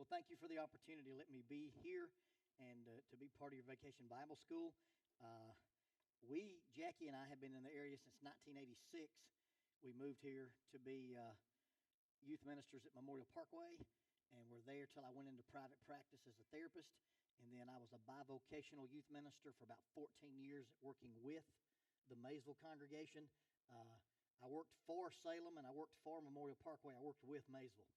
Well, thank you for the opportunity to let me be here and to be part of your Vacation Bible School. Jackie and I have been in the area since 1986. We moved here to be youth ministers at Memorial Parkway, and we're there till I went into private practice as a therapist, and then I was a bivocational youth minister for about 14 years working with the Maysville congregation. I worked for Salem, and I worked for Memorial Parkway. I worked with Maysville.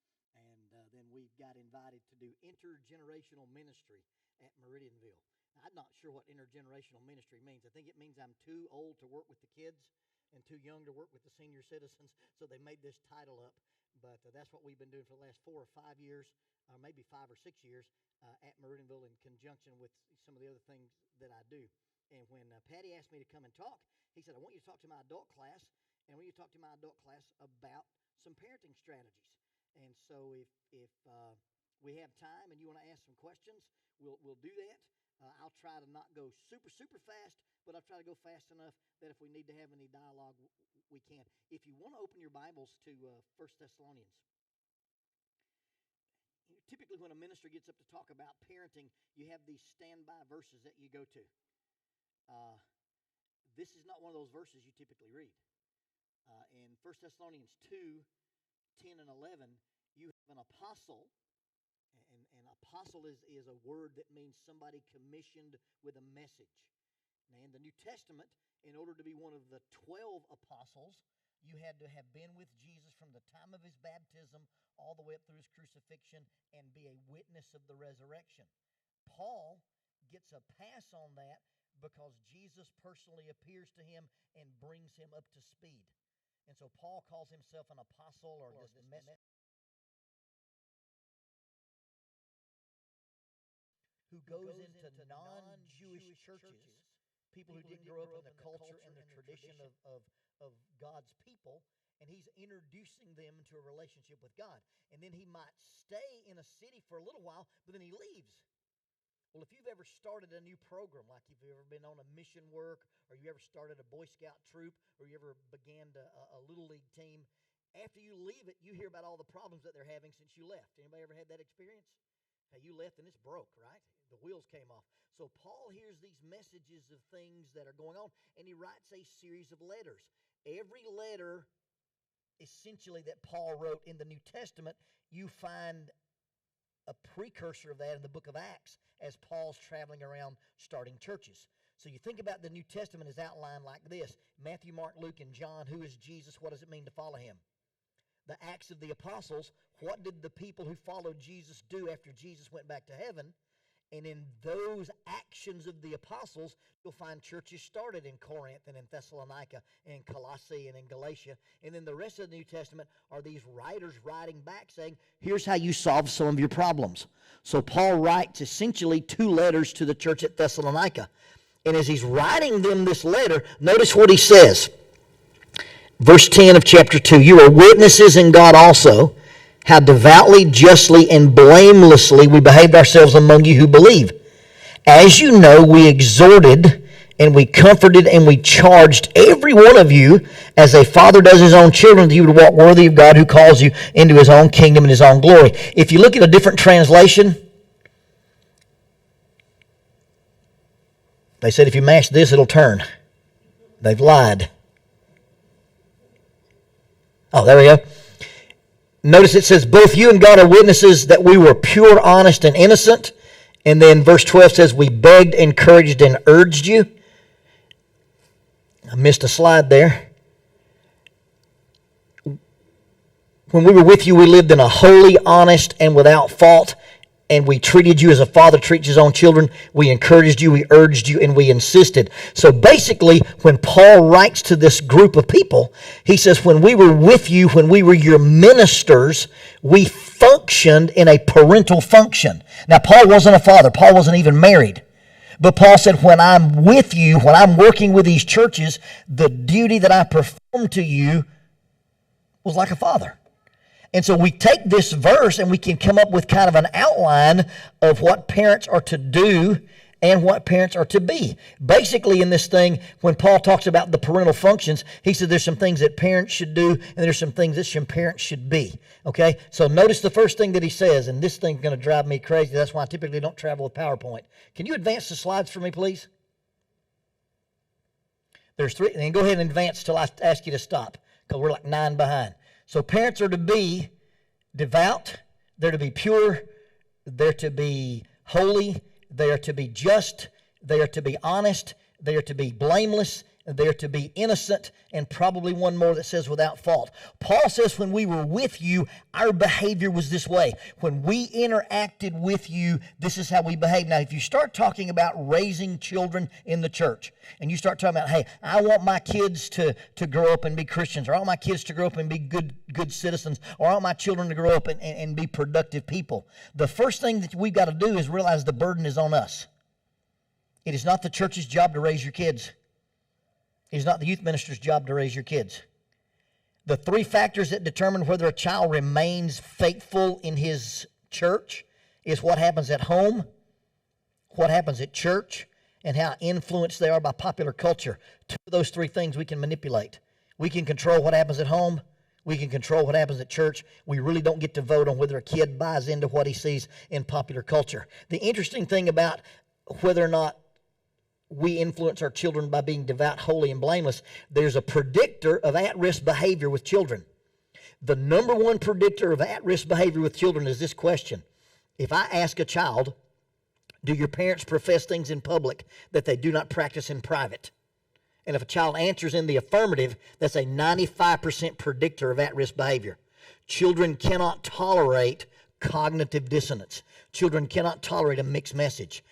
And then we got invited to do intergenerational ministry at Meridianville. Now, I'm not sure what intergenerational ministry means. I think it means I'm too old to work with the kids and too young to work with the senior citizens, so they made this title up. But that's what we've been doing for the last 4 or 5 years, or maybe 5 or 6 years, at Meridianville in conjunction with some of the other things that I do. And when Patty asked me to come and talk, he said, I want you to talk to my adult class, and I want you to talk to my adult class about some parenting strategies. And so if we have time and you want to ask some questions, we'll do that. I'll try to not go super fast, but I'll try to go fast enough that if we need to have any dialogue, we can. If you want to open your Bibles to 1 Thessalonians. Typically when a minister gets up to talk about parenting, you have these standby verses that you go to. This is not one of those verses you typically read. In 1 Thessalonians 2:10 and 11, you have an apostle, and an apostle is a word that means somebody commissioned with a message. Now, in the New Testament, in order to be one of the 12 apostles, you had to have been with Jesus from the time of his baptism all the way up through his crucifixion and be a witness of the resurrection. Paul gets a pass on that because Jesus personally appears to him and brings him up to speed. And so Paul calls himself an apostle or this messenger who goes into non-Jewish churches, people who didn't grow up in the culture and the tradition of God's people, and he's introducing them to a relationship with God. And then he might stay in a city for a little while, but then he leaves. Well, if you've ever started a new program, like if you've ever been on a mission work, or you ever started a Boy Scout troop, or you ever began a Little League team, after you leave it, you hear about all the problems that they're having since you left. Anybody ever had that experience? Hey, you left and it's broke, right? The wheels came off. So Paul hears these messages of things that are going on, and he writes a series of letters. Every letter, essentially, that Paul wrote in the New Testament, you find a precursor of that in the book of Acts as Paul's traveling around starting churches. So you think about the New Testament as outlined like this: Matthew, Mark, Luke, and John. Who is Jesus? What does it mean to follow him? The Acts of the Apostles. What did the people who followed Jesus do after Jesus went back to heaven? And in those actions of the apostles, you'll find churches started in Corinth and in Thessalonica and in Colossae and in Galatia. And then the rest of the New Testament are these writers writing back saying, here's how you solve some of your problems. So Paul writes essentially 2 letters to the church at Thessalonica. And as he's writing them this letter, notice what he says. Verse 10 of chapter 2, you are witnesses in God also, how devoutly, justly, and blamelessly we behaved ourselves among you who believe. As you know, we exhorted and we comforted and we charged every one of you, as a father does his own children, that you would walk worthy of God who calls you into his own kingdom and his own glory. If you look at a different translation, they said if you mash this, it'll turn. They've lied. Oh, there we go. Notice it says, both you and God are witnesses that we were pure, honest, and innocent. And then verse 12 says, we begged, encouraged, and urged you. I missed a slide there. When we were with you, we lived in a holy, honest, and without fault. And we treated you as a father treats his own children. We encouraged you, we urged you, and we insisted. So basically, when Paul writes to this group of people, he says, when we were with you, when we were your ministers, we functioned in a parental function. Now, Paul wasn't a father. Paul wasn't even married. But Paul said, when I'm with you, when I'm working with these churches, the duty that I perform to you was like a father. And so we take this verse and we can come up with kind of an outline of what parents are to do and what parents are to be. Basically, in this thing, when Paul talks about the parental functions, he said there's some things that parents should do, and there's some things that some parents should be. Okay? So notice the first thing that he says, and this thing's going to drive me crazy. That's why I typically don't travel with PowerPoint. Can you advance the slides for me, please? There's 3, and go ahead and advance till I ask you to stop, because we're like 9 behind. So parents are to be devout, they're to be pure, they're to be holy, they are to be just, they are to be honest, they are to be blameless, they are to be innocent, and probably one more that says without fault. Paul says when we were with you, our behavior was this way. When we interacted with you, this is how we behaved. Now, if you start talking about raising children in the church, and you start talking about, hey, I want my kids to grow up and be Christians, or I want my kids to grow up and be good citizens, or I want my children to grow up and be productive people, the first thing that we've got to do is realize the burden is on us. It is not the church's job to raise your kids. It is not the youth minister's job to raise your kids. The 3 factors that determine whether a child remains faithful in his church is what happens at home, what happens at church, and how influenced they are by popular culture. 2 of those 3 things we can manipulate. We can control what happens at home. We can control what happens at church. We really don't get to vote on whether a kid buys into what he sees in popular culture. The interesting thing about whether or not we influence our children by being devout, holy, and blameless, there's a predictor of at-risk behavior with children. The number 1 predictor of at-risk behavior with children is this question. If I ask a child, do your parents profess things in public that they do not practice in private? And if a child answers in the affirmative, that's a 95% predictor of at-risk behavior. Children cannot tolerate cognitive dissonance. Children cannot tolerate a mixed message.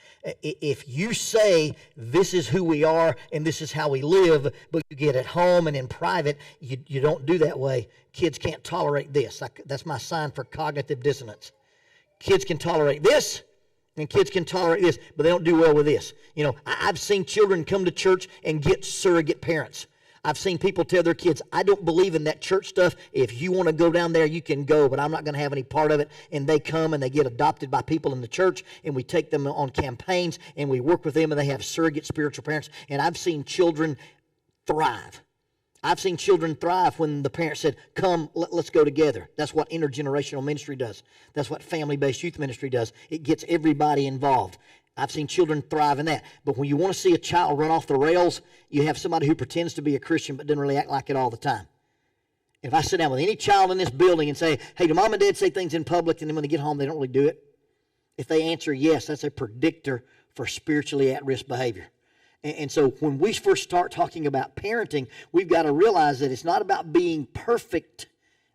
If you say this is who we are and this is how we live, but you get at home and in private, you don't do that way, kids can't tolerate this. That's my sign for cognitive dissonance. Kids can tolerate this and kids can tolerate this, but they don't do well with this. You know, I've seen children come to church and get surrogate parents. I've seen people tell their kids, I don't believe in that church stuff. If you want to go down there, you can go, but I'm not going to have any part of it. And they come and they get adopted by people in the church, and we take them on campaigns, and we work with them, and they have surrogate spiritual parents. And I've seen children thrive. I've seen children thrive when the parents said, come, let's go together. That's what intergenerational ministry does. That's what family-based youth ministry does. It gets everybody involved. I've seen children thrive in that. But when you want to see a child run off the rails, you have somebody who pretends to be a Christian but doesn't really act like it all the time. If I sit down with any child in this building and say, hey, do mom and dad say things in public, and then when they get home they don't really do it? If they answer yes, that's a predictor for spiritually at-risk behavior. And so when we first start talking about parenting, we've got to realize that it's not about being perfect,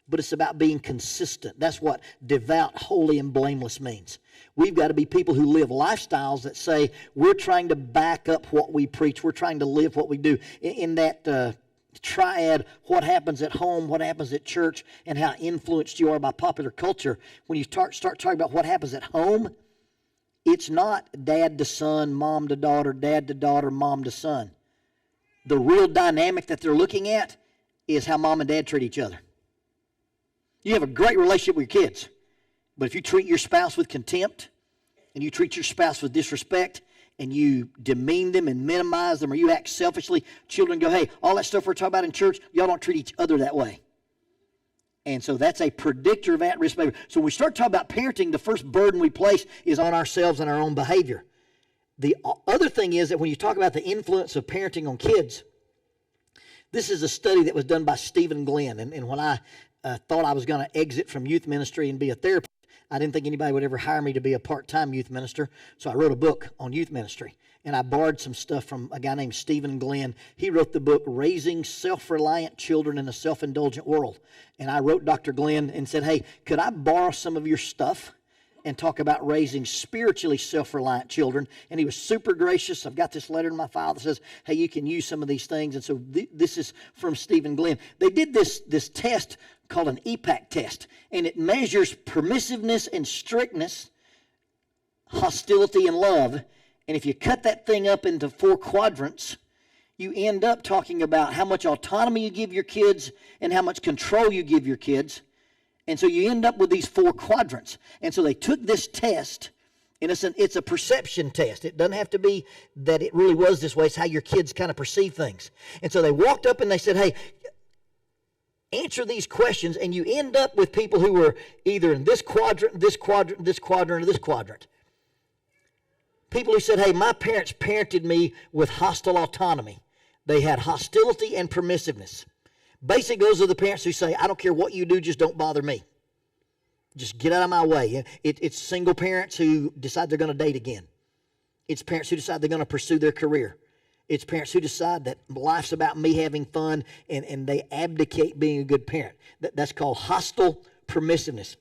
but it's about being consistent. That's what devout, holy, and blameless means. We've got to be people who live lifestyles that say we're trying to back up what we preach. We're trying to live what we do. In that triad, what happens at home, what happens at church, and how influenced you are by popular culture, when you start talking about what happens at home, it's not dad to son, mom to daughter, mom to son. The real dynamic that they're looking at is how mom and dad treat each other. You have a great relationship with your kids, but if you treat your spouse with contempt and you treat your spouse with disrespect and you demean them and minimize them or you act selfishly, children go, hey, all that stuff we're talking about in church, y'all don't treat each other that way. And so that's a predictor of at-risk behavior. So when we start talking about parenting, the first burden we place is on ourselves and our own behavior. The other thing is that when you talk about the influence of parenting on kids, this is a study that was done by Stephen Glenn. And when I thought I was going to exit from youth ministry and be a therapist, I didn't think anybody would ever hire me to be a part-time youth minister. So I wrote a book on youth ministry. And I borrowed some stuff from a guy named Stephen Glenn. He wrote the book, Raising Self-Reliant Children in a Self-Indulgent World. And I wrote Dr. Glenn and said, hey, could I borrow some of your stuff and talk about raising spiritually self-reliant children? And he was super gracious. I've got this letter in my file that says, hey, you can use some of these things. And so this is from Stephen Glenn. They did this test called an EPAC test. And it measures permissiveness and strictness, hostility and love. And if you cut that thing up into 4 quadrants, you end up talking about how much autonomy you give your kids and how much control you give your kids. And so you end up with these 4 quadrants. And so they took this test And it's a perception test. It doesn't have to be that it really was this way. It's how your kids kind of perceive things. And so they walked up and they said, hey, answer these questions, and you end up with people who were either in this quadrant, this quadrant, this quadrant, or this quadrant. People who said, hey, my parents parented me with hostile autonomy. They had hostility and permissiveness. Basically, those are the parents who say, I don't care what you do, just don't bother me. Just get out of my way. It's single parents who decide they're going to date again. It's parents who decide they're going to pursue their career. It's parents who decide that life's about me having fun, and they abdicate being a good parent. That's called hostile permissiveness.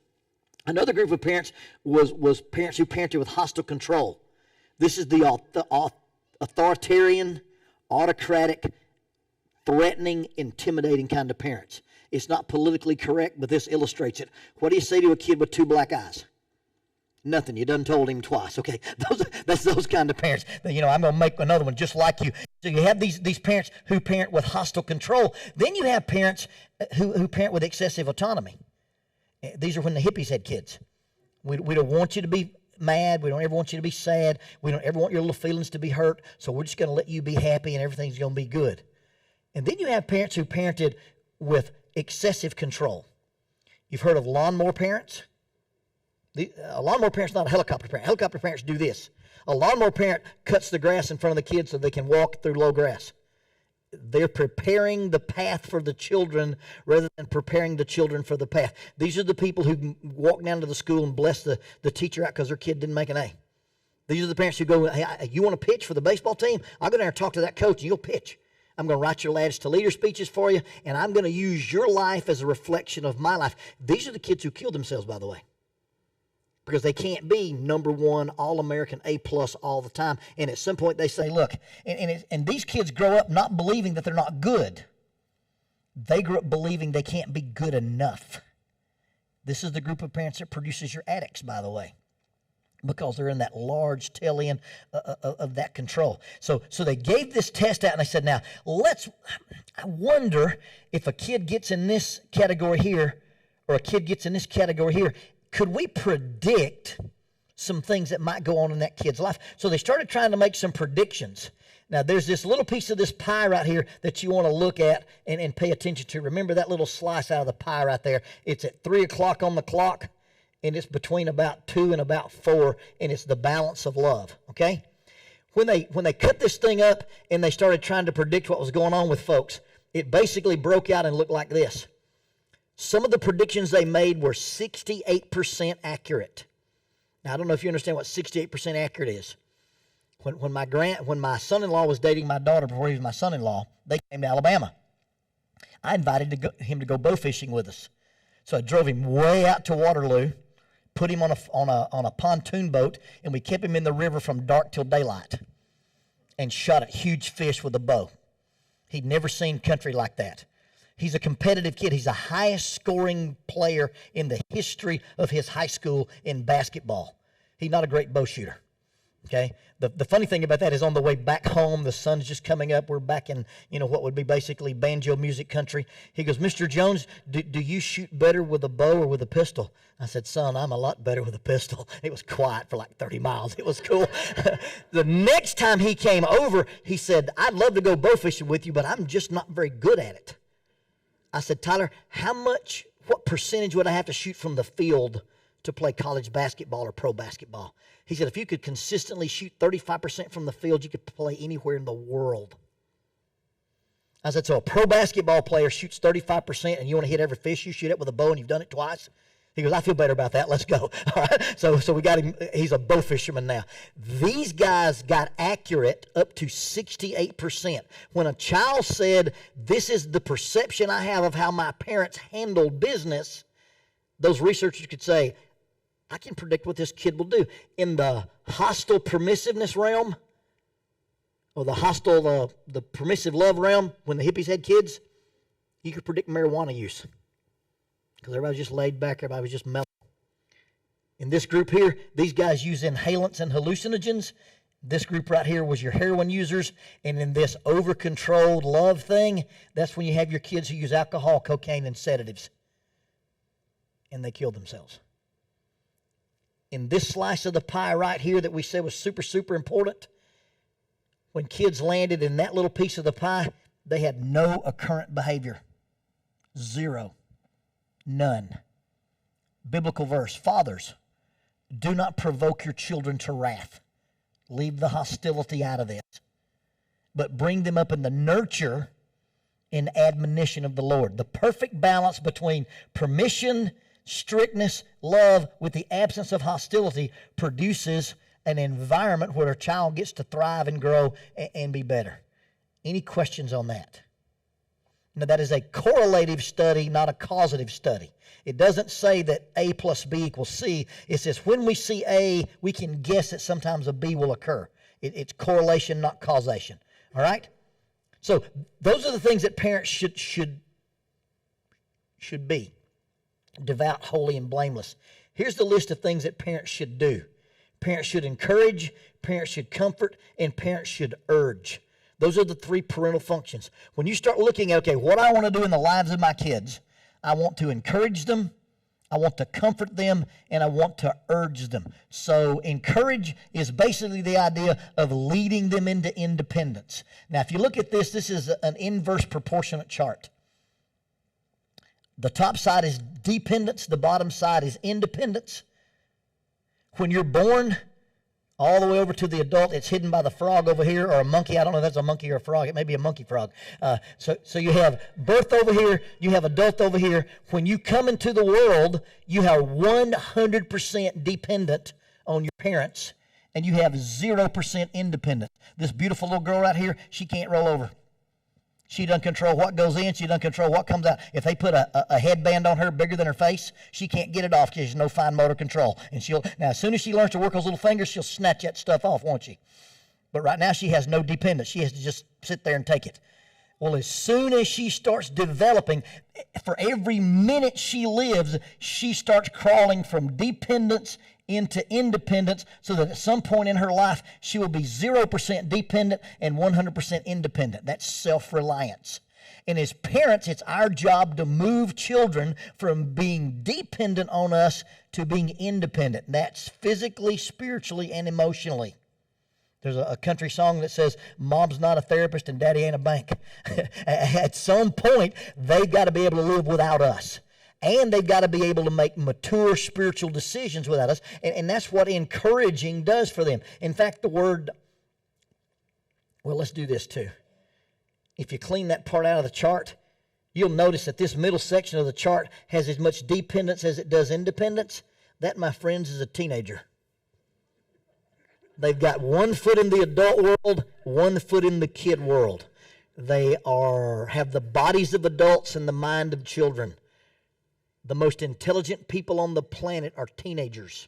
Another group of parents was parents who parented with hostile control. This is the authoritarian, autocratic, threatening, intimidating kind of parents. It's not politically correct, but this illustrates it. What do you say to a kid with 2 black eyes? Nothing. You done told him twice. Okay, that's those kind of parents. I'm going to make another one just like you. So you have these parents who parent with hostile control. Then you have parents who parent with excessive autonomy. These are when the hippies had kids. We don't want you to be mad. We don't ever want you to be sad. We don't ever want your little feelings to be hurt. So we're just going to let you be happy and everything's going to be good. And then you have parents who parented with excessive control. You've heard of lawnmower parents? A lawnmower parent's not a helicopter parent. Helicopter parents do this. A lawnmower parent cuts the grass in front of the kids so they can walk through low grass. They're preparing the path for the children rather than preparing the children for the path. These are the people who walk down to the school and bless the teacher out because their kid didn't make an A. These are the parents who go, hey, you want to pitch for the baseball team? I'll go down there and talk to that coach and you'll pitch. I'm going to write your ladders to leader speeches for you, and I'm going to use your life as a reflection of my life. These are the kids who kill themselves, by the way, because they can't be number one, all-American, A+ all the time. And at some point they say, look, and these kids grow up not believing that they're not good. They grow up believing they can't be good enough. This is the group of parents that produces your addicts, by the way, because they're in that large tail end of that control. So they gave this test out, and they said, now, I wonder if a kid gets in this category here or a kid gets in this category here, could we predict some things that might go on in that kid's life? So they started trying to make some predictions. Now, there's this little piece of this pie right here that you want to look at and pay attention to. Remember that little slice out of the pie right there? It's at 3 o'clock on the clock, and it's between about 2 and about 4, and it's the balance of love, okay? When they cut this thing up and they started trying to predict what was going on with folks, it basically broke out and looked like this. Some of the predictions they made were 68% accurate. Now, I don't know if you understand what 68% accurate is. When my son-in-law was dating my daughter before he was my son-in-law, they came to Alabama. I invited him to go bow fishing with us. So I drove him way out to Waterloo, put him on a pontoon boat, and we kept him in the river from dark till daylight and shot at huge fish with a bow. He'd never seen country like that. He's a competitive kid. He's the highest scoring player in the history of his high school in basketball. He's not a great bow shooter. Okay? The funny thing about that is on the way back home, the sun's just coming up. We're back in, what would be basically banjo music country. He goes, Mr. Jones, do you shoot better with a bow or with a pistol? I said, son, I'm a lot better with a pistol. It was quiet for like 30 miles. It was cool. The next time he came over, he said, I'd love to go bow fishing with you, but I'm just not very good at it. I said, Tyler, what percentage would I have to shoot from the field to play college basketball or pro basketball? He said, if you could consistently shoot 35% from the field, you could play anywhere in the world. I said, so a pro basketball player shoots 35% and you want to hit every fish you shoot it with a bow and you've done it twice? He goes, I feel better about that. Let's go. All right. So we got him. He's a bow fisherman now. These guys got accurate up to 68%. When a child said, this is the perception I have of how my parents handled business, those researchers could say, I can predict what this kid will do. In the hostile permissiveness realm, or the permissive love realm, when the hippies had kids, you could predict marijuana use. Because everybody was just laid back, everybody was just mellow. In this group here, these guys use inhalants and hallucinogens. This group right here was your heroin users. And in this over-controlled love thing, that's when you have your kids who use alcohol, cocaine, and sedatives. And they kill themselves. in this slice of the pie right here that we said was super, super important, when kids landed in that little piece of the pie, they had no occurrent behavior. Zero. None. Biblical verse, fathers, do not provoke your children to wrath. Leave the hostility out of this. But bring them up in the nurture and admonition of the Lord. The perfect balance between permission, strictness, love, with the absence of hostility produces an environment where a child gets to thrive and grow and be better. Any questions on that? Now, that is a correlative study, not a causative study. It doesn't say that A plus B equals C. It says when we see A, we can guess that sometimes a B will occur. It's correlation, not causation. All right? So those are the things that parents should be. Devout, holy, and blameless. Here's the list of things that parents should do. Parents should encourage, parents should comfort, and parents should urge. Those are the three parental functions. When you start looking at, okay, what I want to do in the lives of my kids, I want to encourage them, I want to comfort them, and I want to urge them. So encourage is basically the idea of leading them into independence. Now, if you look at this, this is an inverse proportionate chart. The top side is dependence, the bottom side is independence. When you're born, all the way over to the adult, it's hidden by the frog over here, or a monkey. I don't know if that's a monkey or a frog. It may be a monkey frog. So you have birth over here, you have adult over here. When you come into the world, you are 100% dependent on your parents, and you have 0% independent. This beautiful little girl right here, she can't roll over. She doesn't control what goes in. She doesn't control what comes out. If they put a headband on her bigger than her face, she can't get it off because there's no fine motor control. And now, as soon as she learns to work those little fingers, she'll snatch that stuff off, won't she? But right now, she has no dependence. She has to just sit there and take it. Well, as soon as she starts developing, for every minute she lives, she starts crawling from dependence into independence, so that at some point in her life, she will be 0% dependent and 100% independent. That's self-reliance. And as parents, it's our job to move children from being dependent on us to being independent. That's physically, spiritually, and emotionally. There's a country song that says, Mom's not a therapist and Daddy ain't a bank. At some point, they've got to be able to live without us. And they've got to be able to make mature spiritual decisions without us. And that's what encouraging does for them. In fact, the word, well, let's do this too. If you clean that part out of the chart, you'll notice that this middle section of the chart has as much dependence as it does independence. That, my friends, is a teenager. They've got 1 foot in the adult world, 1 foot in the kid world. They have the bodies of adults and the mind of children. The most intelligent people on the planet are teenagers.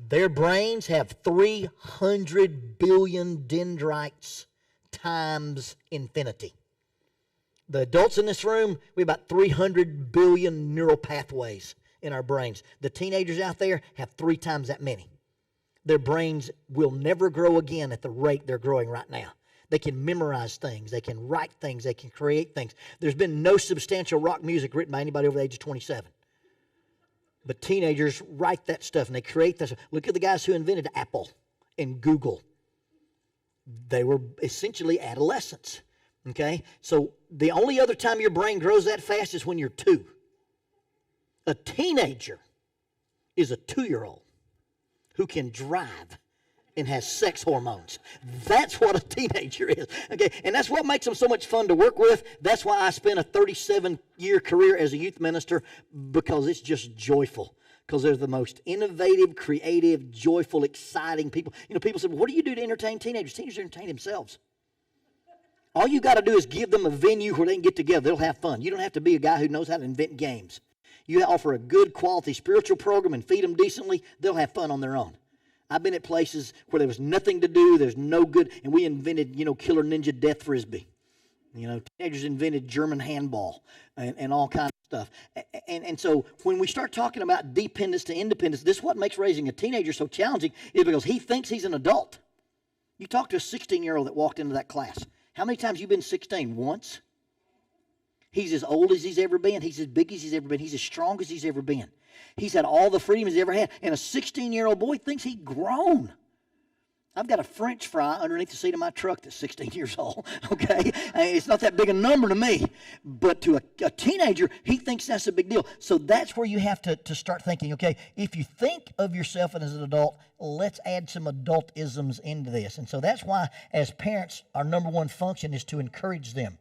Their brains have 300 billion dendrites times infinity. The adults in this room, we have about 300 billion neural pathways in our brains. The teenagers out there have 3 times that many. Their brains will never grow again at the rate they're growing right now. They can memorize things. They can write things. They can create things. There's been no substantial rock music written by anybody over the age of 27. But teenagers write that stuff and they create that stuff. Look at the guys who invented Apple and Google. They were essentially adolescents. Okay? So the only other time your brain grows that fast is when you're 2. A teenager is a 2-year-old who can drive and has sex hormones. That's what a teenager is. Okay, and that's what makes them so much fun to work with. That's why I spent a 37-year career as a youth minister, because it's just joyful. Because they're the most innovative, creative, joyful, exciting people. You know, people say, well, what do you do to entertain teenagers? Teenagers entertain themselves. All you got to do is give them a venue where they can get together. They'll have fun. You don't have to be a guy who knows how to invent games. You offer a good quality spiritual program and feed them decently, they'll have fun on their own. I've been at places where there was nothing to do, there's no good, and we invented, Killer Ninja Death Frisbee. Teenagers invented German handball and all kinds of stuff. And so when we start talking about dependence to independence, this is what makes raising a teenager so challenging, is because he thinks he's an adult. You talk to a 16-year-old that walked into that class. How many times have you been 16? Once? He's as old as he's ever been. He's as big as he's ever been. He's as strong as he's ever been. He's had all the freedom he's ever had. And a 16-year-old boy thinks he's grown. I've got a French fry underneath the seat of my truck that's 16 years old, okay? It's not that big a number to me. But to a teenager, he thinks that's a big deal. So that's where you have to start thinking, okay, if you think of yourself as an adult, let's add some adultisms into this. And so that's why, as parents, our number one function is to encourage them.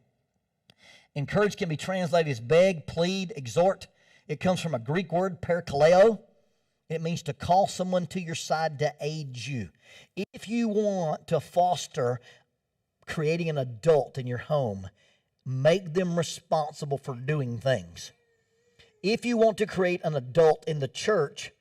Encourage can be translated as beg, plead, exhort. It comes from a Greek word, parakaleo. It means to call someone to your side to aid you. If you want to foster creating an adult in your home, make them responsible for doing things. If you want to create an adult in the church,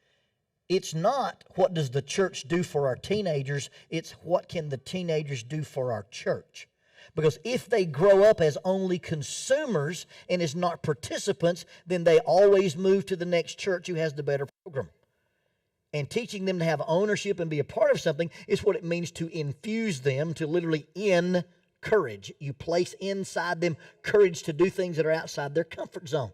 it's not what does the church do for our teenagers, it's what can the teenagers do for our church. Because if they grow up as only consumers and as not participants, then they always move to the next church who has the better program. And teaching them to have ownership and be a part of something is what it means to infuse them, to literally encourage. You place inside them courage to do things that are outside their comfort zone.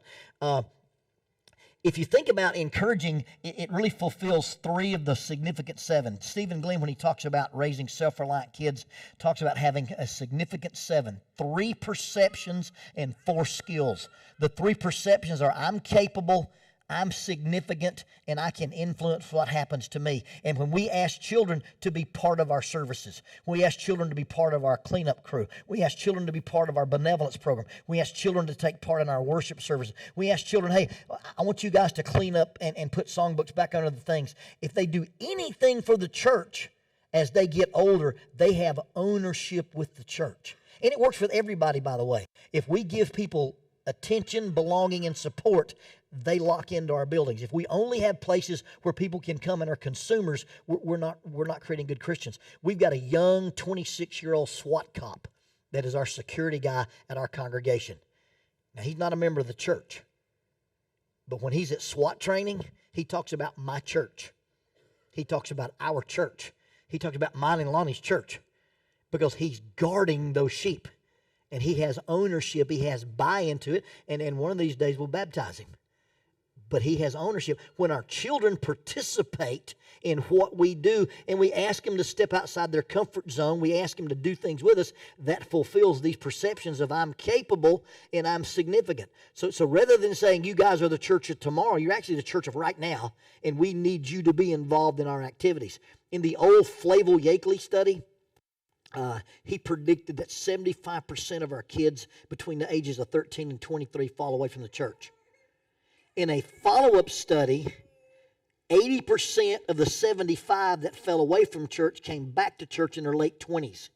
If you think about encouraging, it really fulfills 3 of the significant 7. Stephen Glenn, when he talks about raising self-reliant kids, talks about having a significant 7. 3 perceptions and 4 skills. The 3 perceptions are I'm capable, I'm significant, and I can influence what happens to me. And when we ask children to be part of our services, we ask children to be part of our cleanup crew, we ask children to be part of our benevolence program, we ask children to take part in our worship services, we ask children, hey, I want you guys to clean up and put songbooks back under the things. If they do anything for the church as they get older, they have ownership with the church. And it works with everybody, by the way. If we give people attention, belonging, and support, they lock into our buildings. If we only have places where people can come and are consumers, we're not creating good Christians. We've got a young 26-year-old SWAT cop that is our security guy at our congregation. Now, he's not a member of the church, but when he's at SWAT training, he talks about my church. He talks about our church. He talks about mine and Lonnie's church because he's guarding those sheep, and he has ownership. He has buy-in to it, and one of these days we'll baptize him. But he has ownership. When our children participate in what we do and we ask them to step outside their comfort zone, we ask them to do things with us, that fulfills these perceptions of I'm capable and I'm significant. So rather than saying you guys are the church of tomorrow, you're actually the church of right now, and we need you to be involved in our activities. In the old Flavel Yakeley study, he predicted that 75% of our kids between the ages of 13 and 23 fall away from the church. In a follow-up study, 80% of the 75 that fell away from church came back to church in their late 20s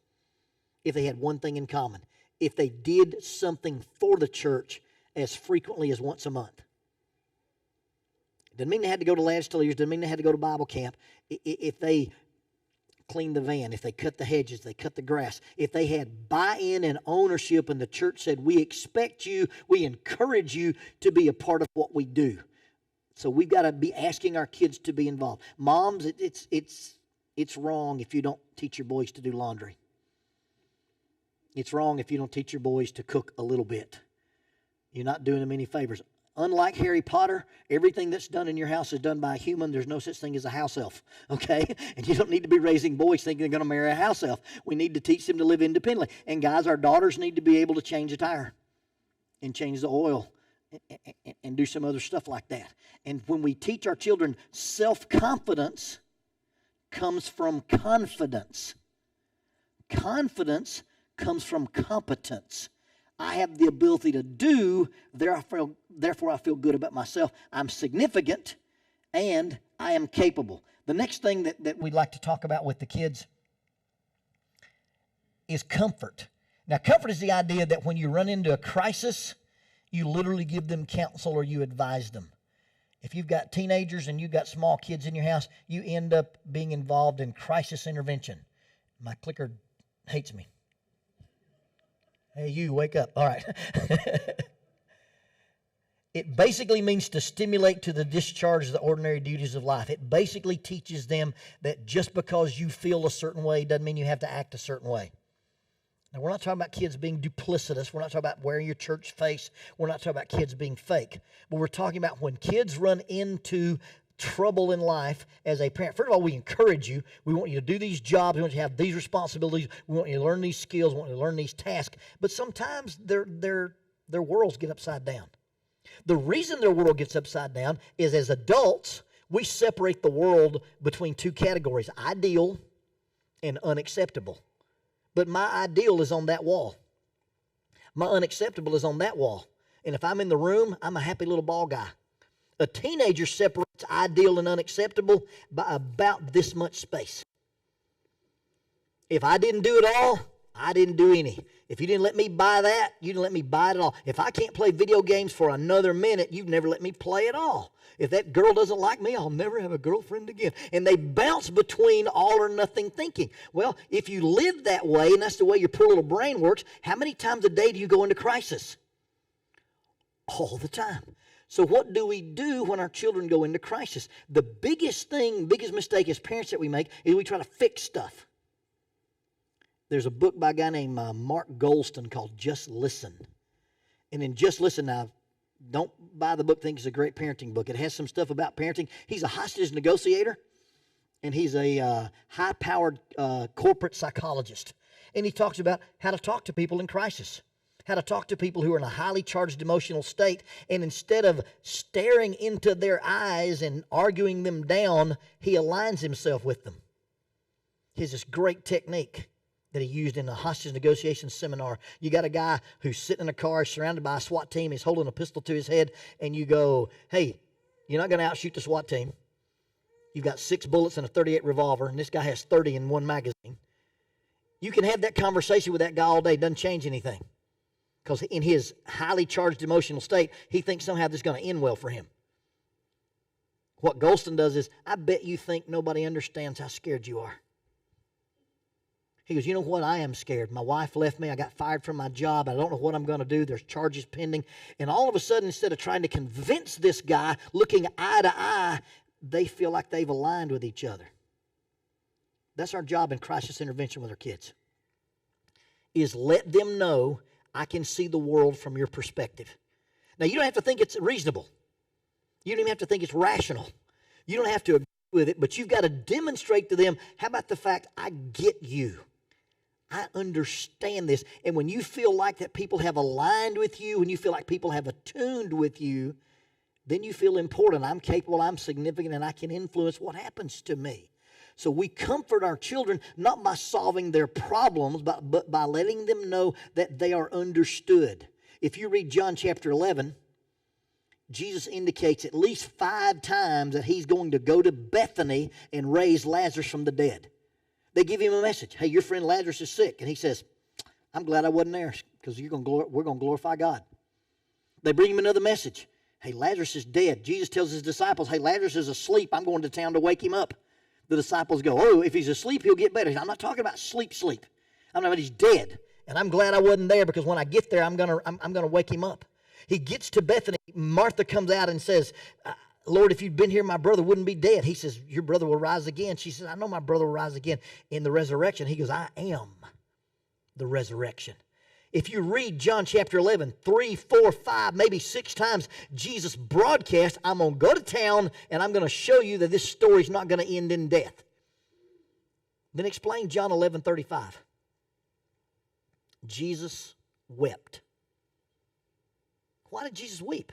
if they had one thing in common. If they did something for the church as frequently as once a month. Doesn't mean they had to go to Lads to Leaders, doesn't mean they had to go to Bible camp. If they cleaned the van, if they cut the hedges, they cut the grass, if they had buy-in and ownership and the church said, we expect you, we encourage you to be a part of what we do. So we've got to be asking our kids to be involved. Moms, it's wrong if you don't teach your boys to do laundry. It's wrong if you don't teach your boys to cook a little bit. You're not doing them any favors. Unlike Harry Potter, everything that's done in your house is done by a human. There's no such thing as a house elf, okay? And you don't need to be raising boys thinking they're going to marry a house elf. We need to teach them to live independently. And guys, our daughters need to be able to change a tire and change the oil and do some other stuff like that. And when we teach our children, self-confidence comes from confidence. Confidence comes from competence. I have the ability to do, therefore I feel good about myself. I'm significant, and I am capable. The next thing that we'd like to talk about with the kids is comfort. Now, comfort is the idea that when you run into a crisis, you literally give them counsel or you advise them. If you've got teenagers and you've got small kids in your house, you end up being involved in crisis intervention. My clicker hates me. Hey, you, wake up. All right. It basically means to stimulate to the discharge of the ordinary duties of life. It basically teaches them that just because you feel a certain way doesn't mean you have to act a certain way. Now, we're not talking about kids being duplicitous. We're not talking about wearing your church face. We're not talking about kids being fake. But we're talking about when kids run into trouble in life as a parent. First of all, we encourage you. We want you to do these jobs. We want you to have these responsibilities. We want you to learn these skills. We want you to learn these tasks. But sometimes their worlds get upside down. The reason their world gets upside down is as adults, we separate the world between two categories, ideal and unacceptable. But my ideal is on that wall. My unacceptable is on that wall. And if I'm in the room, I'm a happy little ball guy. A teenager separates ideal and unacceptable by about this much space. If I didn't do it all, I didn't do any. If you didn't let me buy that, you didn't let me buy it at all. If I can't play video games for another minute, you've never let me play at all. If that girl doesn't like me, I'll never have a girlfriend again. And they bounce between all or nothing thinking. Well, if you live that way, and that's the way your poor little brain works, how many times a day do you go into crisis? All the time. So what do we do when our children go into crisis? The biggest mistake as parents that we make is we try to fix stuff. There's a book by a guy named Mark Goldston called Just Listen. And in Just Listen, now, don't buy the book, think it's a great parenting book. It has some stuff about parenting. He's a hostage negotiator, and he's a high-powered corporate psychologist. And he talks about how to talk to people in crisis, how to talk to people who are in a highly charged emotional state, and instead of staring into their eyes and arguing them down, he aligns himself with them. He has this great technique that he used in a hostage negotiation seminar. You got a guy who's sitting in a car, surrounded by a SWAT team. He's holding a pistol to his head, and you go, hey, you're not going to outshoot the SWAT team. You've got 6 bullets and a .38 revolver, and this guy has 30 in one magazine. You can have that conversation with that guy all day. It doesn't change anything. Because in his highly charged emotional state, he thinks somehow this is going to end well for him. What Goldston does is, I bet you think nobody understands how scared you are. He goes, you know what? I am scared. My wife left me. I got fired from my job. I don't know what I'm going to do. There's charges pending. And all of a sudden, instead of trying to convince this guy, looking eye to eye, they feel like they've aligned with each other. That's our job in crisis intervention with our kids, is let them know, I can see the world from your perspective. Now, you don't have to think it's reasonable. You don't even have to think it's rational. You don't have to agree with it, but you've got to demonstrate to them, how about the fact I get you? I understand this. And when you feel like that people have aligned with you, when you feel like people have attuned with you, then you feel important. I'm capable, I'm significant, and I can influence what happens to me. So we comfort our children not by solving their problems, but by letting them know that they are understood. If you read John chapter 11, Jesus indicates at least 5 times that he's going to go to Bethany and raise Lazarus from the dead. They give him a message. Hey, your friend Lazarus is sick. And he says, I'm glad I wasn't there because we're going to glorify God. They bring him another message. Hey, Lazarus is dead. Jesus tells his disciples, hey, Lazarus is asleep. I'm going to town to wake him up. The disciples go, oh, if he's asleep, he'll get better. I'm not talking about sleep. I'm talking about he's dead. And I'm glad I wasn't there because when I get there, I'm gonna wake him up. He gets to Bethany. Martha comes out and says, Lord, if you'd been here, my brother wouldn't be dead. He says, your brother will rise again. She says, I know my brother will rise again in the resurrection. He goes, I am the resurrection. If you read John chapter 11, 3, 4, 5, maybe 6 times, Jesus broadcast, I'm going to go to town and I'm going to show you that this story is not going to end in death. Then explain John 11:35. Jesus wept. Why did Jesus weep?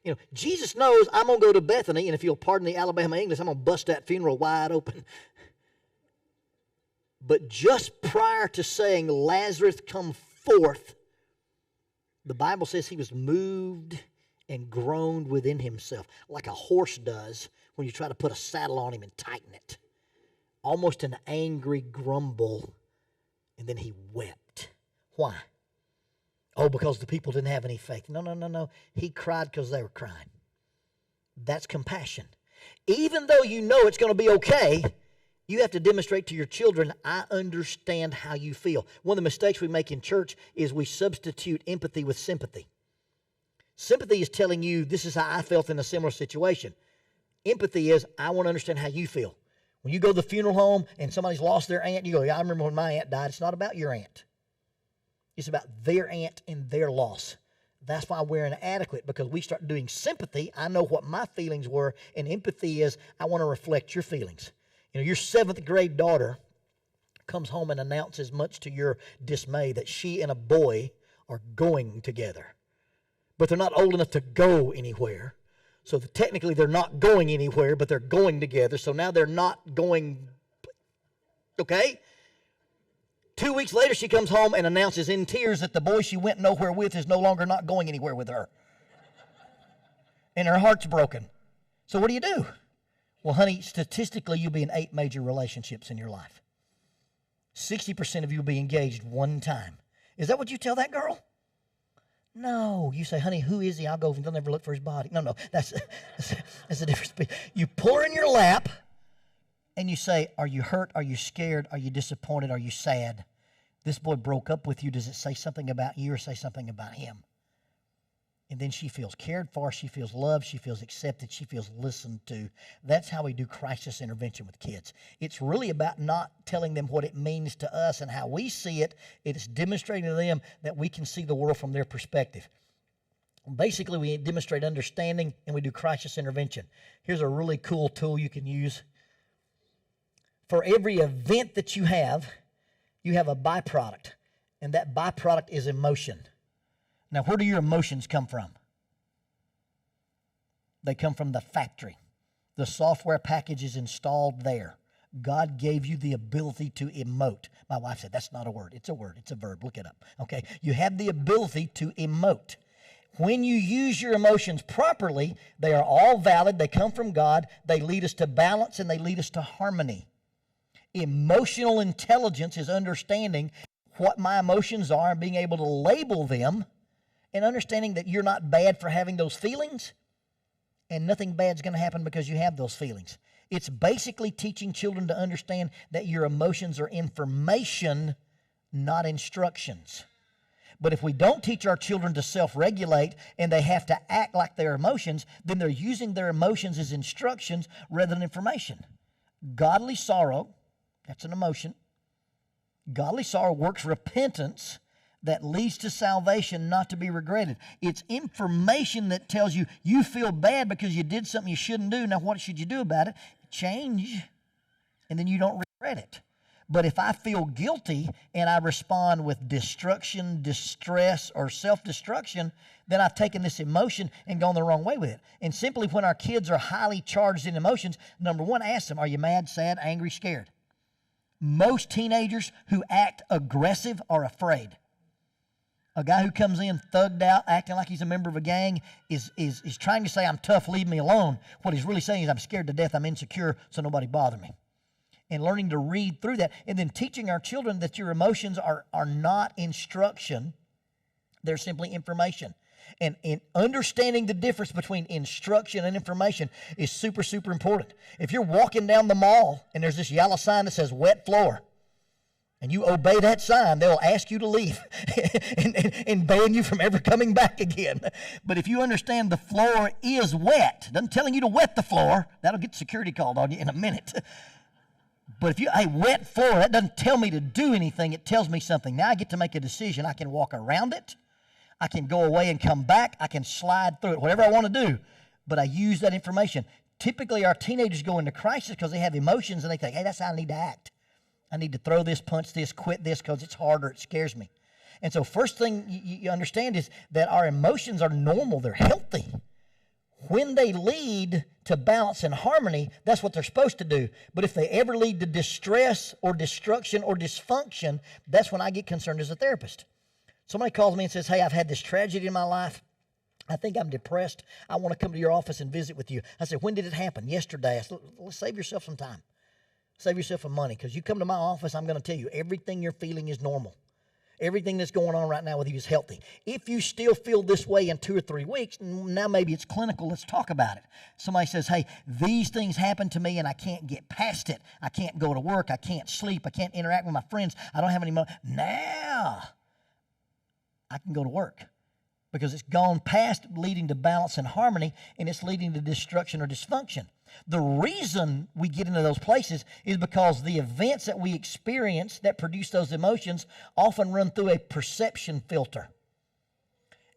You know, Jesus knows I'm going to go to Bethany, and if you'll pardon the Alabama English, I'm going to bust that funeral wide open. But just prior to saying, Lazarus, come forth, the Bible says he was moved and groaned within himself, like a horse does when you try to put a saddle on him and tighten it. Almost an angry grumble, and then he wept. Why? Oh, because the people didn't have any faith. No. He cried because they were crying. That's compassion. Even though you know it's going to be okay, you have to demonstrate to your children, I understand how you feel. One of the mistakes we make in church is we substitute empathy with sympathy. Sympathy is telling you, this is how I felt in a similar situation. Empathy is, I want to understand how you feel. When you go to the funeral home and somebody's lost their aunt, you go, yeah, I remember when my aunt died. It's not about your aunt. It's about their aunt and their loss. That's why we're inadequate, because we start doing sympathy. I know what my feelings were, and empathy is I want to reflect your feelings. You know, your 7th grade daughter comes home and announces, much to your dismay, that she and a boy are going together. But they're not old enough to go anywhere. So technically they're not going anywhere, but they're going together. So now they're not going, okay? 2 weeks later, she comes home and announces in tears that the boy she went nowhere with is no longer not going anywhere with her. And her heart's broken. So what do? Well, honey, statistically, you'll be in 8 major relationships in your life. 60% of you will be engaged one time. Is that what you tell that girl? No. You say, honey, who is he? I'll go, they'll never look for his body. No, that's the difference. You pull her in your lap, and you say, are you hurt? Are you scared? Are you disappointed? Are you sad? This boy broke up with you. Does it say something about you or say something about him? And then she feels cared for. She feels loved. She feels accepted. She feels listened to. That's how we do crisis intervention with kids. It's really about not telling them what it means to us and how we see it. It's demonstrating to them that we can see the world from their perspective. Basically, we demonstrate understanding and we do crisis intervention. Here's a really cool tool you can use. For every event that you have a byproduct, and that byproduct is emotion. Now, where do your emotions come from? They come from the factory. The software package is installed there. God gave you the ability to emote. My wife said, that's not a word. It's a word. It's a verb. Look it up. Okay? You have the ability to emote. When you use your emotions properly, they are all valid. They come from God. They lead us to balance and they lead us to harmony. Emotional intelligence is understanding what my emotions are and being able to label them, and understanding that you're not bad for having those feelings, and nothing bad's going to happen because you have those feelings. It's basically teaching children to understand that your emotions are information, not instructions. But if we don't teach our children to self-regulate and they have to act like their emotions, then they're using their emotions as instructions rather than information. Godly sorrow, that's an emotion. Godly sorrow works repentance that leads to salvation, not to be regretted. It's information that tells you you feel bad because you did something you shouldn't do. Now, what should you do about it? Change, and then you don't regret it. But if I feel guilty and I respond with destruction, distress, or self-destruction, then I've taken this emotion and gone the wrong way with it. And simply when our kids are highly charged in emotions, number one, ask them, are you mad, sad, angry, scared? Most teenagers who act aggressive are afraid. A guy who comes in thugged out, acting like he's a member of a gang, is trying to say, I'm tough, leave me alone. What he's really saying is, I'm scared to death, I'm insecure, so nobody bother me. And learning to read through that, and then teaching our children that your emotions are not instruction, they're simply information. And in understanding the difference between instruction and information is super, super important. If you're walking down the mall and there's this yellow sign that says wet floor, and you obey that sign, they'll ask you to leave and ban you from ever coming back again. But if you understand the floor is wet, doesn't telling you to wet the floor, that'll get security called on you in a minute. But if you, hey, wet floor, that doesn't tell me to do anything, it tells me something. Now I get to make a decision. I can walk around it, I can go away and come back, I can slide through it, whatever I want to do. But I use that information. Typically our teenagers go into crisis because they have emotions and they think, hey, that's how I need to act. I need to throw this, punch this, quit this because it's hard or it scares me. And so first thing you understand is that our emotions are normal. They're healthy. When they lead to balance and harmony, that's what they're supposed to do. But if they ever lead to distress or destruction or dysfunction, that's when I get concerned as a therapist. Somebody calls me and says, hey, I've had this tragedy in my life. I think I'm depressed. I want to come to your office and visit with you. I said, when did it happen? Yesterday. I said, let's save yourself some time. Save yourself some money, because you come to my office, I'm going to tell you everything you're feeling is normal. Everything that's going on right now with you is healthy. If you still feel this way in 2 or 3 weeks, now maybe it's clinical, let's talk about it. Somebody says, hey, these things happen to me and I can't get past it. I can't go to work, I can't sleep, I can't interact with my friends, I don't have any money. Now I can go to work, because it's gone past leading to balance and harmony, and it's leading to destruction or dysfunction. The reason we get into those places is because the events that we experience that produce those emotions often run through a perception filter.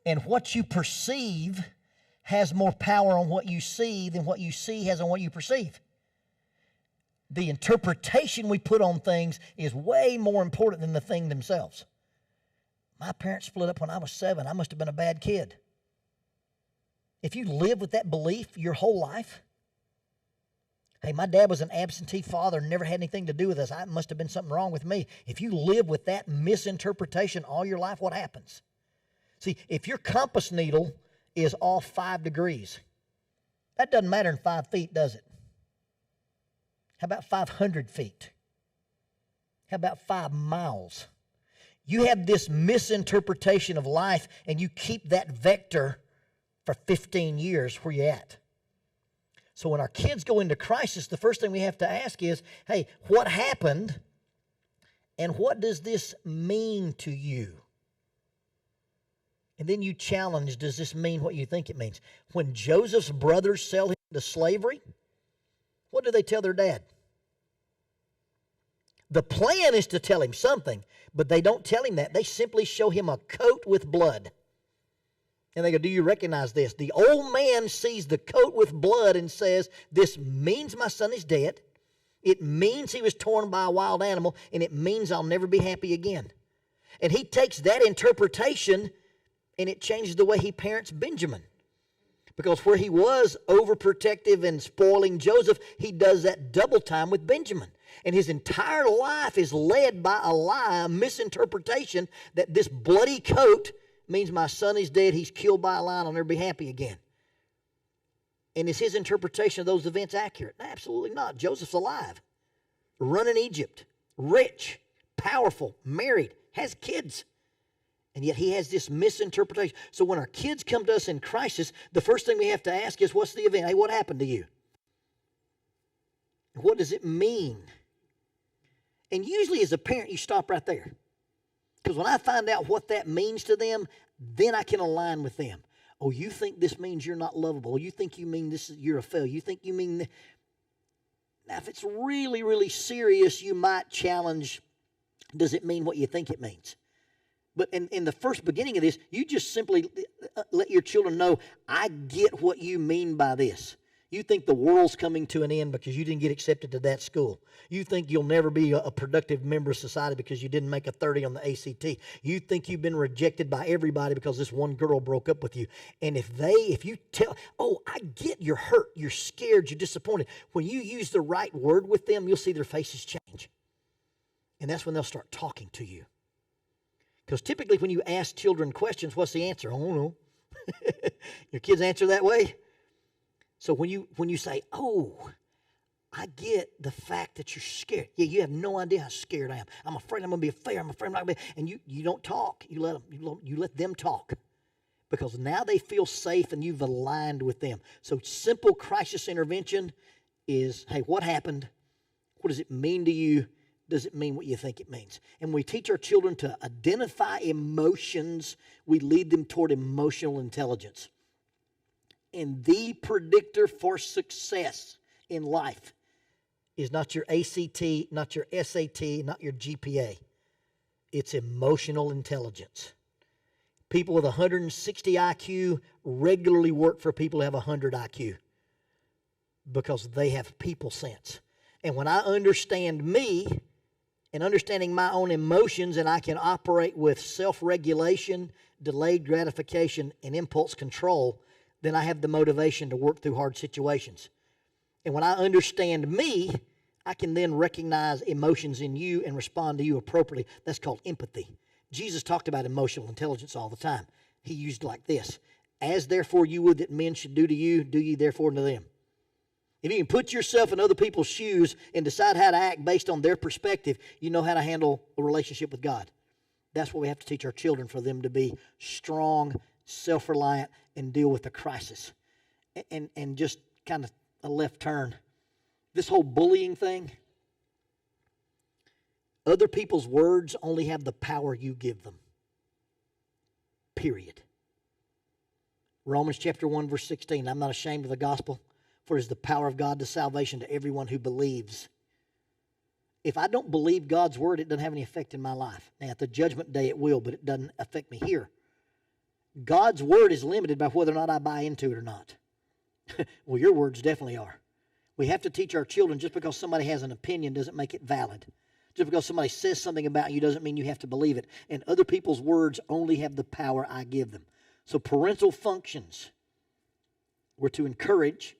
And what you perceive has more power on what you see than what you see has on what you perceive. The interpretation we put on things is way more important than the thing themselves. My parents split up when I was 7. I must have been a bad kid. If you live with that belief your whole life, hey, my dad was an absentee father and never had anything to do with us. It must have been something wrong with me. If you live with that misinterpretation all your life, what happens? See, if your compass needle is off 5 degrees, that doesn't matter in 5 feet, does it? How about 500 feet? How about 5 miles? You have this misinterpretation of life, and you keep that vector for 15 years. Where you at? So when our kids go into crisis, the first thing we have to ask is, hey, what happened, and what does this mean to you? And then you challenge, does this mean what you think it means? When Joseph's brothers sell him into slavery, what do they tell their dad? The plan is to tell him something, but they don't tell him that. They simply show him a coat with blood. And they go, do you recognize this? The old man sees the coat with blood and says, this means my son is dead. It means he was torn by a wild animal, and it means I'll never be happy again. And he takes that interpretation, and it changes the way he parents Benjamin. Because where he was overprotective and spoiling Joseph, he does that double time with Benjamin. And his entire life is led by a lie, a misinterpretation that this bloody coat means my son is dead, he's killed by a lion, I'll never be happy again. And is his interpretation of those events accurate? Absolutely not. Joseph's alive, running Egypt, rich, powerful, married, has kids. And yet he has this misinterpretation. So when our kids come to us in crisis, the first thing we have to ask is, what's the event? Hey, what happened to you? What does it mean? And usually as a parent, you stop right there. Because when I find out what that means to them, then I can align with them. Oh, you think this means you're not lovable. You think you mean you're a failure. You think you mean... Now, if it's really, really serious, you might challenge, does it mean what you think it means? But in the first beginning of this, you just simply let your children know, I get what you mean by this. You think the world's coming to an end because you didn't get accepted to that school. You think you'll never be a productive member of society because you didn't make a 30 on the ACT. You think you've been rejected by everybody because this one girl broke up with you. And if you tell, oh, I get you're hurt, you're scared, you're disappointed. When you use the right word with them, you'll see their faces change. And that's when they'll start talking to you. Because typically when you ask children questions, what's the answer? Oh, no. Your kids answer that way? So when you say, oh, I get the fact that you're scared. Yeah, you have no idea how scared I am. I'm afraid I'm going to be a failure. I'm afraid I'm not going to be. And you don't talk. You let them talk. Because now they feel safe and you've aligned with them. So simple crisis intervention is, hey, what happened? What does it mean to you? Does it mean what you think it means? And we teach our children to identify emotions. We lead them toward emotional intelligence. And the predictor for success in life is not your ACT, not your SAT, not your GPA. It's emotional intelligence. People with 160 IQ regularly work for people who have 100 IQ because they have people sense. And when I understand me and understanding my own emotions, and I can operate with self-regulation, delayed gratification, and impulse control, then I have the motivation to work through hard situations. And when I understand me, I can then recognize emotions in you and respond to you appropriately. That's called empathy. Jesus talked about emotional intelligence all the time. He used it like this. As therefore you would that men should do to you, do ye therefore to them. If you can put yourself in other people's shoes and decide how to act based on their perspective, you know how to handle a relationship with God. That's what we have to teach our children, for them to be strong, self-reliant, and deal with the crisis. And just kind of a left turn. This whole bullying thing, other people's words only have the power you give them. Period. Romans chapter 1, verse 16, I'm not ashamed of the gospel, For it is the power of God to salvation to everyone who believes. If I don't believe God's word, it doesn't have any effect in my life. Now, at the judgment day, it will, but it doesn't affect me here. God's word is limited by whether or not I buy into it or not. Well, your words definitely are. We have to teach our children just because somebody has an opinion doesn't make it valid. Just because somebody says something about you doesn't mean you have to believe it. And other people's words only have the power I give them. So parental functions were to encourage,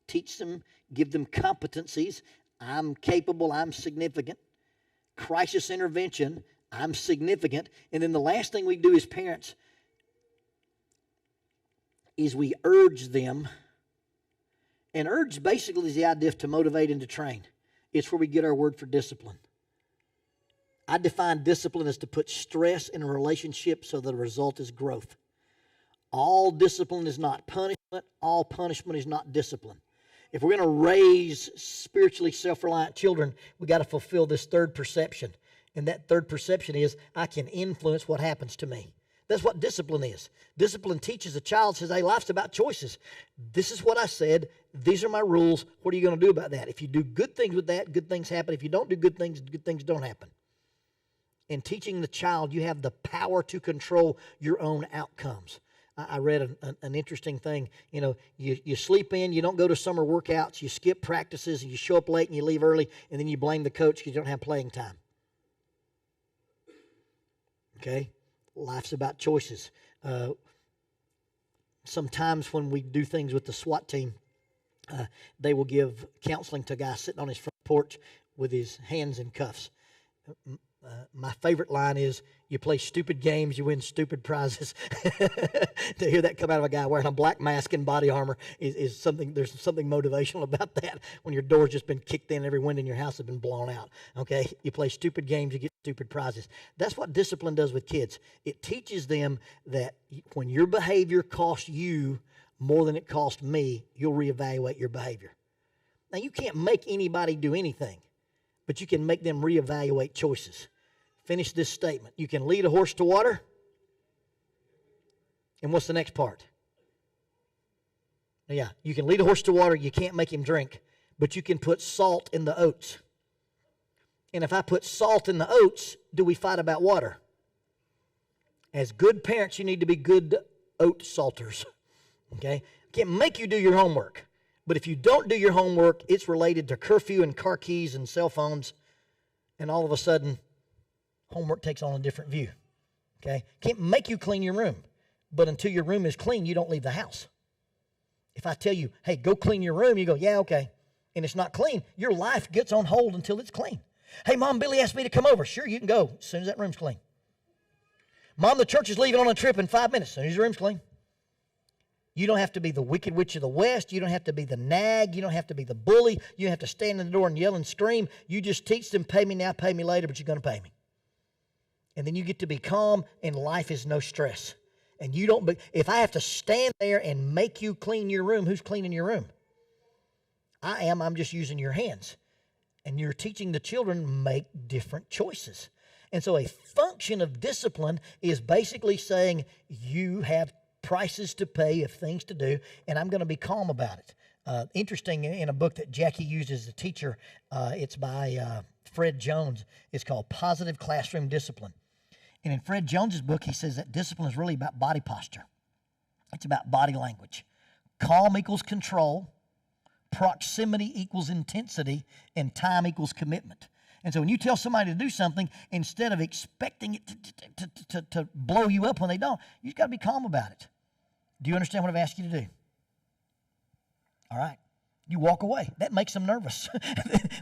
teach them, give them competencies. I'm capable, I'm significant. Crisis intervention, I'm significant. And then the last thing we do as parents is we urge them. And urge basically is the idea to motivate and to train. It's where we get our word for discipline. I define discipline as to put stress in a relationship so the result is growth. All discipline is not punishment. All punishment is not discipline. If we're going to raise spiritually self-reliant children, we got to fulfill this third perception. And that third perception is I can influence what happens to me. That's what discipline is. Discipline teaches a child, says, hey, life's about choices. This is what I said. These are my rules. What are you going to do about that? If you do good things with that, good things happen. If you don't do good things don't happen. In teaching the child, you have the power to control your own outcomes. I read an interesting thing. You know, you sleep in, you don't go to summer workouts, you skip practices, and you show up late and you leave early, and then you blame the coach because you don't have playing time. Okay? Life's about choices. Sometimes when we do things with the SWAT team, they will give counseling to a guy sitting on his front porch with his hands in cuffs. My favorite line is, you play stupid games, you win stupid prizes. To hear that come out of a guy wearing a black mask and body armor is something, there's something motivational about that when your door's just been kicked in, every window in your house has been blown out. Okay? You play stupid games, you get stupid prizes. That's what discipline does with kids. It teaches them that when your behavior costs you more than it cost me, you'll reevaluate your behavior. Now, you can't make anybody do anything, but you can make them reevaluate choices. Finish this statement. You can lead a horse to water. And what's the next part? Yeah, you can lead a horse to water. You can't make him drink. But you can put salt in the oats. And if I put salt in the oats, do we fight about water? As good parents, you need to be good oat salters. Okay? Can't make you do your homework. But if you don't do your homework, it's related to curfew and car keys and cell phones. And all of a sudden, homework takes on a different view. Okay? Can't make you clean your room. But until your room is clean, you don't leave the house. If I tell you, hey, go clean your room, you go, yeah, okay. And it's not clean, your life gets on hold until it's clean. Hey, Mom, Billy asked me to come over. Sure, you can go as soon as that room's clean. Mom, the church is leaving on a trip in 5 minutes as soon as your room's clean. You don't have to be the wicked witch of the West. You don't have to be the nag. You don't have to be the bully. You don't have to stand in the door and yell and scream. You just teach them, pay me now, pay me later, but you're going to pay me. And then you get to be calm, and life is no stress. And you don't, if I have to stand there and make you clean your room, who's cleaning your room? I am. I'm just using your hands. And you're teaching the children make different choices. And so a function of discipline is basically saying you have prices to pay, of things to do, and I'm going to be calm about it. Interesting, in a book that Jackie used as a teacher, it's by Fred Jones. It's called Positive Classroom Discipline. And in Fred Jones's book, he says that discipline is really about body posture. It's about body language. Calm equals control. Proximity equals intensity. And time equals commitment. And so when you tell somebody to do something, instead of expecting it to blow you up when they don't, you just got to be calm about it. Do you understand what I've asked you to do? All right. You walk away. That makes them nervous.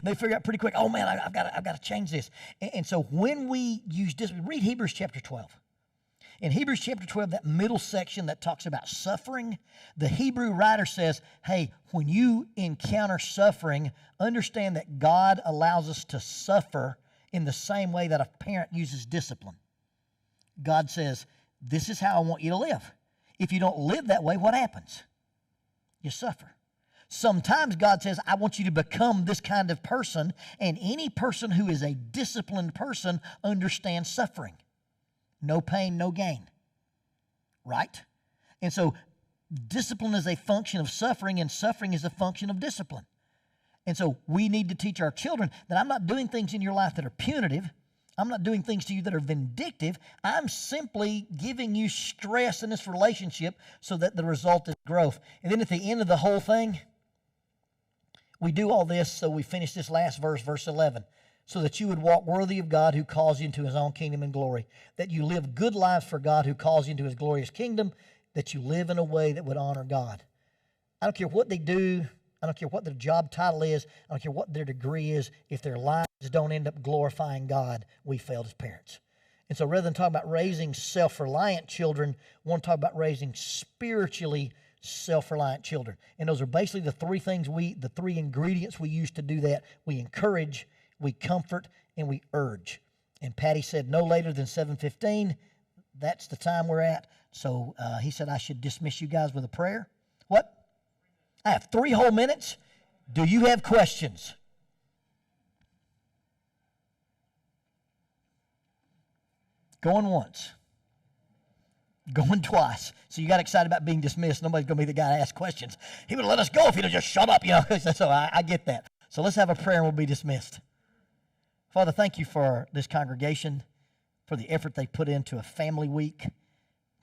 They figure out pretty quick, oh man, I've got to change this. And so when we use discipline, read Hebrews chapter 12. In Hebrews chapter 12, that middle section that talks about suffering, the Hebrew writer says, hey, when you encounter suffering, understand that God allows us to suffer in the same way that a parent uses discipline. God says, this is how I want you to live. If you don't live that way, what happens? You suffer. Sometimes God says, I want you to become this kind of person, and any person who is a disciplined person understands suffering. No pain, no gain. Right? And so discipline is a function of suffering, and suffering is a function of discipline. And so we need to teach our children that I'm not doing things in your life that are punitive. I'm not doing things to you that are vindictive. I'm simply giving you stress in this relationship so that the result is growth. And then at the end of the whole thing, we do all this, so we finish this last verse, verse 11, so that you would walk worthy of God who calls you into his own kingdom and glory, that you live good lives for God who calls you into his glorious kingdom, that you live in a way that would honor God. I don't care what they do. I don't care what their job title is. I don't care what their degree is. If their lives don't end up glorifying God, we failed as parents. And so rather than talk about raising self-reliant children, we want to talk about raising spiritually self-reliant children. And those are basically the three ingredients we use to do that. We encourage, we comfort, and we urge. And Patty said no later than 7:15. That's the time we're at. So he said I should dismiss you guys with a prayer. What? I have 3 whole minutes. Do you have questions? Going once. Going twice. So you got excited about being dismissed. Nobody's going to be the guy to ask questions. He would have let us go if he'd have just shut up, So I get that. So let's have a prayer and we'll be dismissed. Father, thank you for this congregation, for the effort they put into a family week,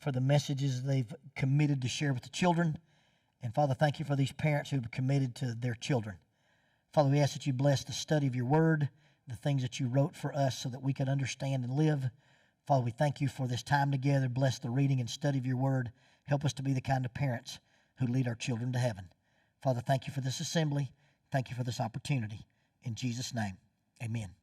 for the messages they've committed to share with the children. And Father, thank you for these parents who've committed to their children. Father, we ask that you bless the study of your word, the things that you wrote for us so that we could understand and live. Father, we thank you for this time together. Bless the reading and study of your word. Help us to be the kind of parents who lead our children to heaven. Father, thank you for this assembly. Thank you for this opportunity. In Jesus' name, amen.